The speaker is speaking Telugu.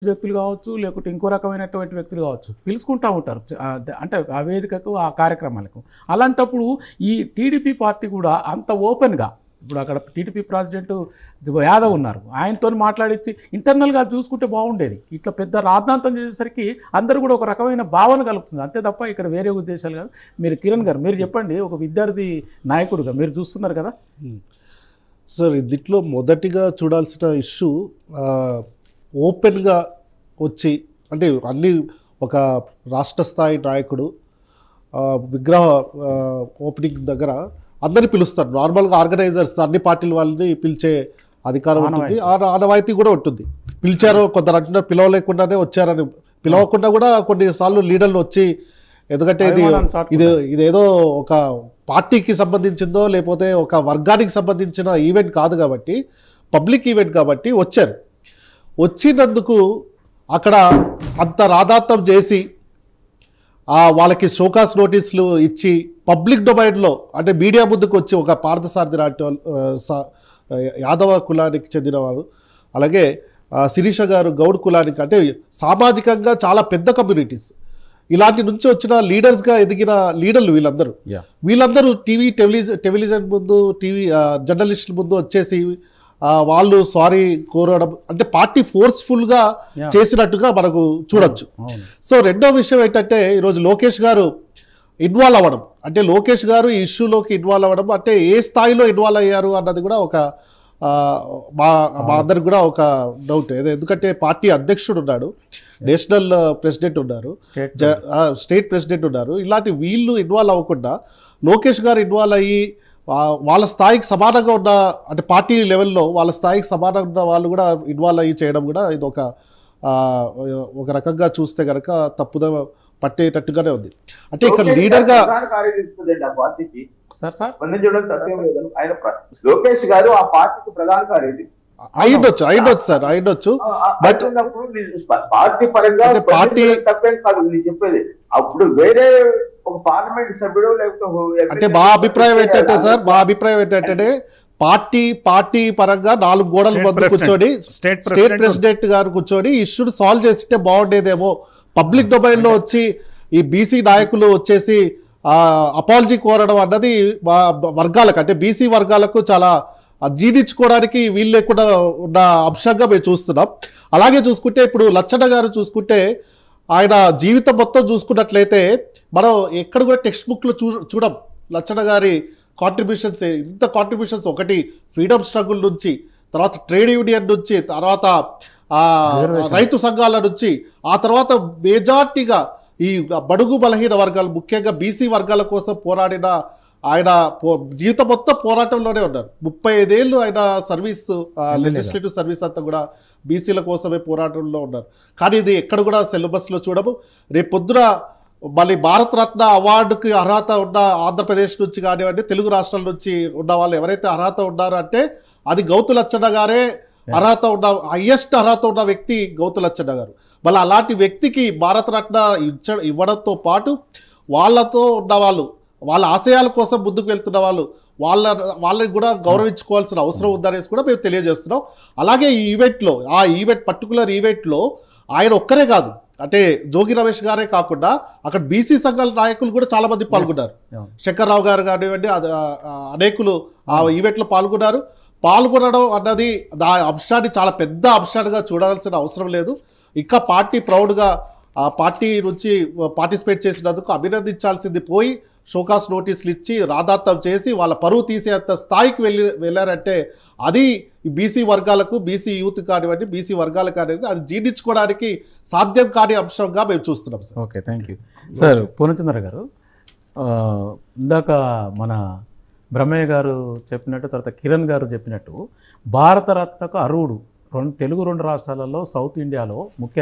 వ్యక్తులు కావచ్చు, లేకుంటే ఇంకో రకమైనటువంటి వ్యక్తులు కావచ్చు, పిలుచుకుంటా ఉంటారు. అంటే ఆ వేదికకు, ఆ కార్యక్రమాలకు. అలాంటప్పుడు ఈ టీడీపీ పార్టీ కూడా అంత ఓపెన్‌గా, ఇప్పుడు అక్కడ టీడీపీ ప్రెసిడెంట్ యాదవ్ ఉన్నారు. ఆయనతోని మాట్లాడించి ఇంటర్నల్‌గా చూసుకుంటే బాగుండేది. ఇట్లా పెద్ద రాద్ధాంతం చేసేసరికి అందరూ కూడా ఒక రకమైన భావన కలుగుతుంది. అంతే తప్ప ఇక్కడ వేరే ఉద్దేశాలు కాదు. మీరు కిరణ్ గారు మీరు చెప్పండి, ఒక విద్యార్థి నాయకుడిగా మీరు చూస్తున్నారు కదా. సార్, దీంట్లో మొదటిగా చూడాల్సిన ఇష్యూ ఓపెన్గా వచ్చి, అంటే అన్ని ఒక రాష్ట్ర స్థాయి నాయకుడు విగ్రహ ఓపెనింగ్ దగ్గర అందరినీ పిలుస్తారు. నార్మల్గా ఆర్గనైజర్స్ అన్ని పార్టీల వాళ్ళని పిలిచే అధికారం ఉంటుంది, ఆనవాయితీ కూడా ఉంటుంది. పిలిచారో కొందరు అంటున్నారు పిలవలేకుండానే వచ్చారని. పిలవకుండా కూడా కొన్నిసార్లు లీడర్లు వచ్చి, ఎందుకంటే ఇదేదో ఒక పార్టీకి సంబంధించిందో లేకపోతే ఒక వర్గానికి సంబంధించిన ఈవెంట్ కాదు కాబట్టి, పబ్లిక్ ఈవెంట్ కాబట్టి వచ్చారు. వచ్చినందుకు అక్కడ అంత రాధాంతం చేసి వాళ్ళకి షోకాస్ నోటీసులు ఇచ్చి పబ్లిక్ డొమైన్లో, అంటే మీడియా ముందుకు వచ్చి, ఒక పార్థసారథి లాంటి యాదవ కులానికి చెందినవారు, అలాగే శిరీష గారు గౌడ్ కులానికి, అంటే సామాజికంగా చాలా పెద్ద కమ్యూనిటీస్, ఇలాంటి నుంచి వచ్చిన లీడర్స్గా ఎదిగిన లీడర్లు వీళ్ళందరూ టెలివిజన్ ముందు, జర్నలిస్టుల ముందు వచ్చేసి వాళ్ళు సారీ కోరడం, అంటే పార్టీ ఫోర్స్ఫుల్గా చేసినట్టుగా మనకు చూడొచ్చు. సో రెండో విషయం ఏంటంటే, ఈరోజు లోకేష్ గారు ఇన్వాల్వ్ అవ్వడం, అంటే లోకేష్ గారు ఈ ఇష్యూలోకి ఇన్వాల్వ్ అవ్వడం, అంటే ఏ స్థాయిలో ఇన్వాల్వ్ అయ్యారు అన్నది కూడా ఒక మా అందరికి కూడా ఒక డౌట్. ఎందుకంటే పార్టీ అధ్యక్షుడు ఉన్నాడు, నేషనల్ ప్రెసిడెంట్ ఉన్నారు, స్టేట్ ప్రెసిడెంట్ ఉన్నారు. ఇలాంటి వీళ్ళు ఇన్వాల్వ్ అవ్వకుండా లోకేష్ గారు ఇన్వాల్వ్ అయ్యి వాళ్ళ స్థాయికి సమానంగా ఉన్న, అంటే పార్టీ లెవెల్లో వాళ్ళ స్థాయికి సమానంగా ఉన్న వాళ్ళు కూడా ఇన్వాల్వ్ అయ్యి చేయడం కూడా ఇది ఒక రకంగా చూస్తే కనుక తప్పుద పట్టేటట్టుగానే ఉంది. అంటే ఇక్కడ లీడర్గా లోకేష్ గారు ఆ పార్టీకి ప్రధాన కార్యదర్శి అయ్యొచ్చు సార్, అయ్యొచ్చు. బట్ పార్టీ పరంగా పార్టీ తప్పేం కాదు నేను చెప్పేది. అప్పుడు వేరే ఒక పార్లమెంట్ సభ్యుడు లేకపోతే, అంటే మా అభిప్రాయం ఏంటంటే పార్టీ పరంగా 4 గోడల మధ్య కూర్చొని స్టేట్ ప్రెసిడెంట్ గారు కూర్చొని ఇష్యూని సాల్వ్ చేస్తే బాగుండేదేమో. పబ్లిక్ డొమైన్ లో వచ్చి ఈ బీసీ నాయకులు వచ్చేసి అపాలజీ కోరడం అన్నది వర్గాలకు, అంటే బీసీ వర్గాలకు చాలా జీర్ణించుకోవడానికి వీలు లేకుండా ఉన్న అంశంగా మేము చూస్తున్నాం. అలాగే చూసుకుంటే ఇప్పుడు లచ్చన్న గారు చూసుకుంటే, ఆయన జీవితం మొత్తం చూసుకున్నట్లయితే మనం ఎక్కడ కూడా టెక్స్ట్ బుక్లో చూడం లచ్చన్న గారి కాంట్రిబ్యూషన్స్. ఇంత కాంట్రిబ్యూషన్స్, ఒకటి ఫ్రీడమ్ స్ట్రగుల్ నుంచి, తర్వాత ట్రేడ్ యూనియన్ నుంచి, తర్వాత రైతు సంఘాల నుంచి, ఆ తర్వాత మెజార్టీగా ఈ బడుగు బలహీన వర్గాలు, ముఖ్యంగా బీసీ వర్గాల కోసం పోరాడిన ఆయన జీవితం మొత్తం పోరాటంలోనే ఉన్నారు. 35 ఏళ్ళు ఆయన సర్వీస్, లెజిస్లేటివ్ సర్వీస్ అంతా కూడా బీసీల కోసమే పోరాటంలో ఉన్నారు. కానీ ఇది ఎక్కడ కూడా సిలబస్లో చూడము. రేపు పొద్దున మళ్ళీ భారతరత్న అవార్డుకి అర్హత ఉన్న ఆంధ్రప్రదేశ్ నుంచి కానివ్వండి, తెలుగు రాష్ట్రాల నుంచి ఉన్న వాళ్ళు ఎవరైతే అర్హత ఉన్నారో అంటే అది గౌతు లచ్చన్న గారే అర్హత ఉన్న, హయ్యెస్ట్ అర్హత ఉన్న వ్యక్తి గౌతు లచ్చన్న గారు. మళ్ళీ అలాంటి వ్యక్తికి భారతరత్న ఇవ్వడంతో పాటు వాళ్ళతో ఉన్న వాళ్ళు, వాళ్ళ ఆశయాల కోసం ముందుకు వెళ్తున్న వాళ్ళు, వాళ్ళని కూడా గౌరవించుకోవాల్సిన అవసరం ఉందనేసి కూడా మేము తెలియజేస్తున్నాం. అలాగే ఈ ఈవెంట్లో, పర్టికులర్ ఈవెంట్లో ఆయన ఒక్కరే కాదు, అంటే జోగి రమేష్ గారే కాకుండా అక్కడ బీసీ సంఘాల నాయకులు కూడా చాలా మంది పాల్గొన్నారు. శంకర్రావు గారు కానివ్వండి, అనేకులు ఆ ఈవెంట్లో పాల్గొనడం అన్నది ఆ అంశాన్ని చాలా పెద్ద అంశాలుగా చూడాల్సిన అవసరం లేదు. ఇంకా పార్టీ ప్రౌడ్గా ఆ పార్టీ నుంచి పార్టిసిపేట్ చేసినందుకు అభినందించాల్సింది పోయి షోకాస్ నోటీసులు ఇచ్చి రాధాంతం చేసి వాళ్ళ పరువు తీసేంత స్థాయికి వెళ్ళారంటే అది బీసీ వర్గాలకు, బీసీ యూత్ కానివ్వండి, బీసీ వర్గాలకు కానివ్వండి, అది జీర్ణించుకోవడానికి సాధ్యం కాని అంశంగా మేము చూస్తున్నాం sir. Okay, thank you sir. Purnachandra గారు, ఇందాక మన బ్రహ్మయ్య గారు చెప్పినట్టు, తర్వాత కిరణ్ గారు చెప్పినట్టు భారతరత్నకు అర్హుడు తెలుగు 2 రాష్ట్రాలలో, సౌత్ ఇండియాలో ముఖ్య